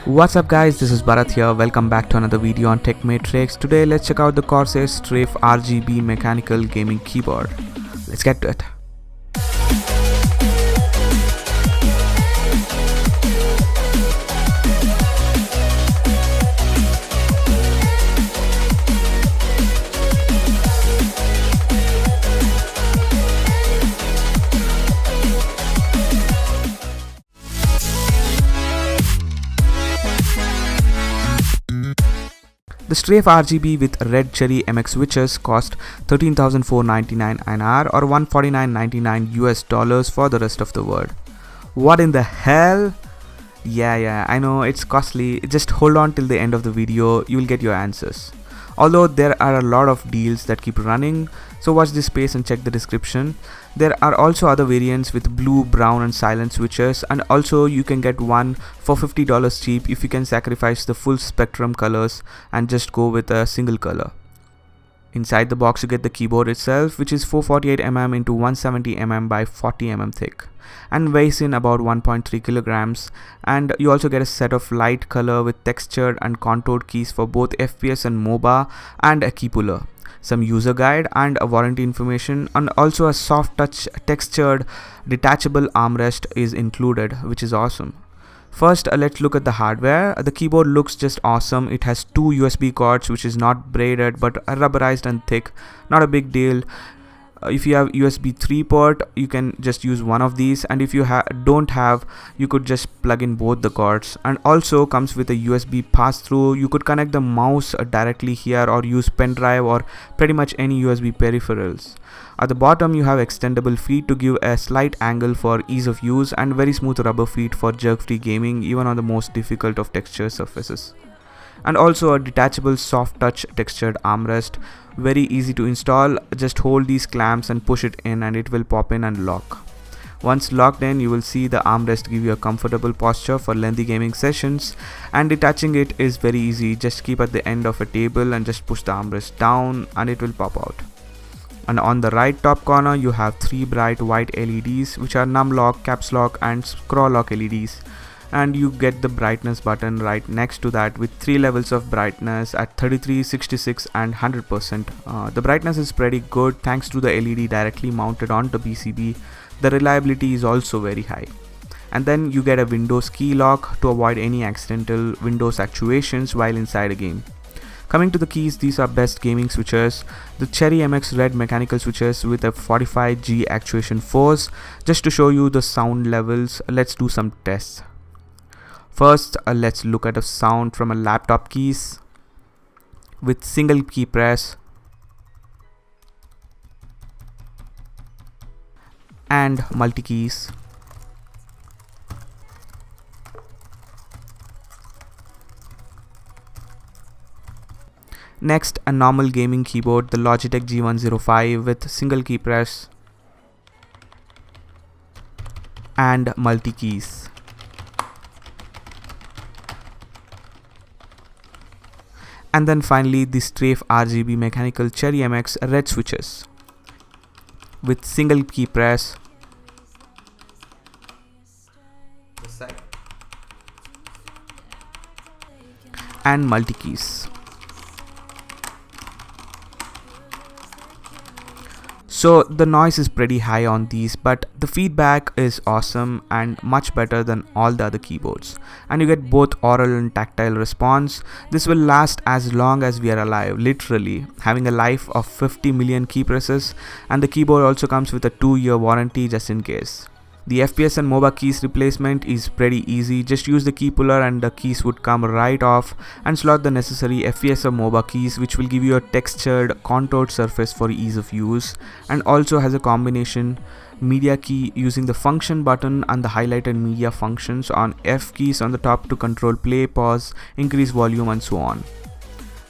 What's up guys, this is Bharat here. Welcome back to another video on TECHMATRIX. Today let's check out the Corsair STRAFE RGB mechanical gaming keyboard. Let's get to it. The STRAFE RGB with red cherry MX switches cost 13,499 INR or $149.99 US for the rest of the world. What in the hell? Yeah, I know it's costly. Just hold on till the end of the video, you will get your answers. Although there are a lot of deals that keep running, so watch this space and check the description. There are also other variants with blue, brown and silent switches, and also you can get one for $50 cheap if you can sacrifice the full spectrum colors and just go with a single color. Inside the box you get the keyboard itself, which is 448mm into 170mm by 40mm thick and weighs in about 1.3 kilograms, and you also get a set of light color with textured and contoured keys for both FPS and MOBA, and a key puller, some user guide and a warranty information, and also a soft touch textured detachable armrest is included, which is awesome. First, let's look at the hardware. The keyboard looks just awesome. It has two USB cords, which is not braided but rubberized and thick, not a big deal. If you have USB 3 port, you can just use one of these, and if you don't have, you could just plug in both the cords. And also comes with a USB pass-through. You could connect the mouse directly here or use pen drive or pretty much any USB peripherals. At the bottom you have extendable feet to give a slight angle for ease of use, and very smooth rubber feet for jerk-free gaming even on the most difficult of texture surfaces. And also a detachable soft touch textured armrest, very easy to install. Just hold these clamps and push it in and it will pop in and lock. Once locked in, you will see the armrest give you a comfortable posture for lengthy gaming sessions, and detaching it is very easy. Just keep at the end of a table and just push the armrest down and it will pop out. And on the right top corner you have three bright white LEDs, which are num lock, caps lock and scroll lock LEDs. And you get the brightness button right next to that with three levels of brightness at 33, 66 and 100%. The brightness is pretty good thanks to the LED directly mounted on the PCB. The reliability is also very high. And then you get a Windows key lock to avoid any accidental Windows actuations while inside a game. Coming to the keys, these are best gaming switches. The Cherry MX red mechanical switches with a 45G actuation force. Just to show you the sound levels, let's do some tests. First, let's look at a sound from a laptop keys with single key press and multi keys. Next, a normal gaming keyboard, the Logitech G105 with single key press and multi keys. And then finally the STRAFE RGB mechanical Cherry MX red switches with single key press and multi keys. So the noise is pretty high on these, but the feedback is awesome and much better than all the other keyboards, and you get both oral and tactile response. This will last as long as we are alive, literally having a life of 50 million key presses, and the keyboard also comes with a 2-year warranty just in case. The FPS and MOBA keys replacement is pretty easy. Just use the key puller and the keys would come right off, and slot the necessary FPS or MOBA keys, which will give you a textured contoured surface for ease of use, and also has a combination media key using the function button and the highlighted media functions on F keys on the top to control play, pause, increase volume and so on.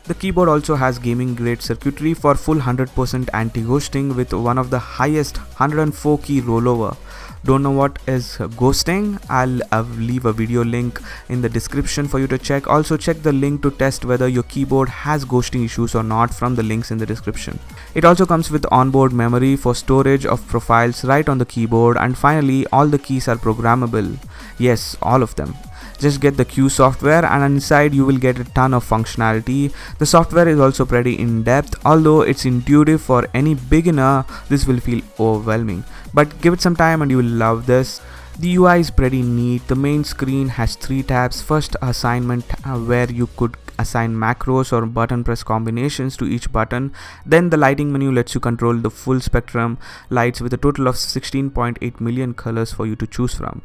The keyboard also has gaming grade circuitry for full 100% anti-ghosting with one of the highest 104 key rollover. Don't know what is ghosting? I'll leave a video link in the description for you to check. Also check the link to test whether your keyboard has ghosting issues or not from the links in the description. It also comes with onboard memory for storage of profiles right on the keyboard, and finally all the keys are programmable. Yes, all of them. Just get the Q software, and inside you will get a ton of functionality. The software is also pretty in-depth. Although it's intuitive for any beginner, this will feel overwhelming. But give it some time and you will love this. The UI is pretty neat. The main screen has 3 tabs. First, assignment, where you could assign macros or button press combinations to each button. Then the lighting menu lets you control the full spectrum lights with a total of 16.8 million colors for you to choose from.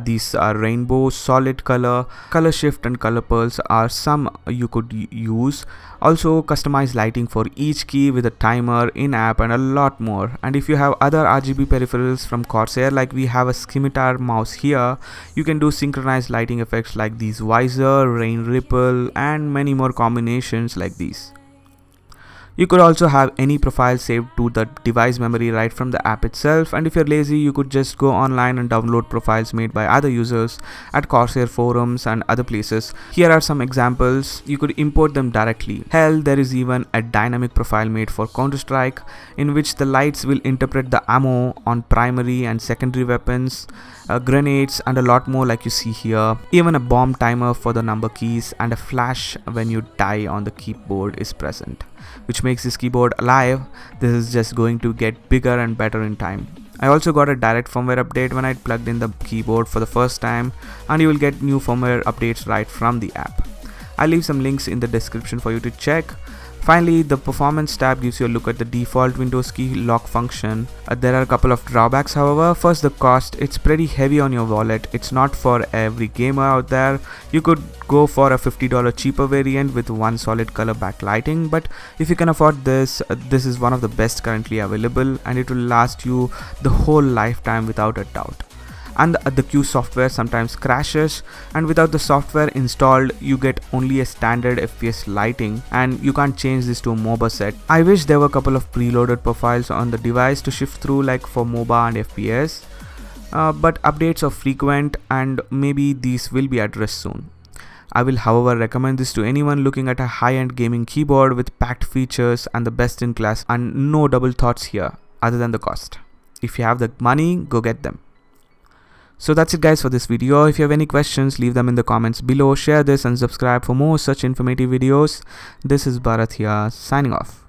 These are rainbow, solid color, color shift and color pearls are some you could use. Also customize lighting for each key with a timer, in-app and a lot more. And if you have other RGB peripherals from Corsair, like we have a scimitar mouse here, you can do synchronized lighting effects like these visor, rain ripple and many more combinations like these. You could also have any profile saved to the device memory right from the app itself, and if you're lazy you could just go online and download profiles made by other users at Corsair forums and other places. Here are some examples. You could import them directly. Hell, there is even a dynamic profile made for Counter-Strike in which the lights will interpret the ammo on primary and secondary weapons, grenades and a lot more like you see here. Even a bomb timer for the number keys and a flash when you die on the keyboard is present, which makes this keyboard alive. This is just going to get bigger and better in time. I also got a direct firmware update when I plugged in the keyboard for the first time, and you will get new firmware updates right from the app. I'll leave some links in the description for you to check. Finally, the performance tab gives you a look at the default Windows key lock function. There are a couple of drawbacks however. First, the cost. It's pretty heavy on your wallet. It's not for every gamer out there. You could go for a $50 cheaper variant with one solid color backlighting, but if you can afford this, this is one of the best currently available and it will last you the whole lifetime without a doubt. And the Q software sometimes crashes, and without the software installed you get only a standard FPS lighting and you can't change this to a MOBA set. I wish there were a couple of preloaded profiles on the device to shift through like for MOBA and FPS, but updates are frequent and maybe these will be addressed soon. I will however recommend this to anyone looking at a high-end gaming keyboard with packed features and the best in class, and no double thoughts here other than the cost. If you have the money, go get them. So that's it guys for this video. If you have any questions, leave them in the comments below. Share this and subscribe for more such informative videos. This is Bharat here, signing off.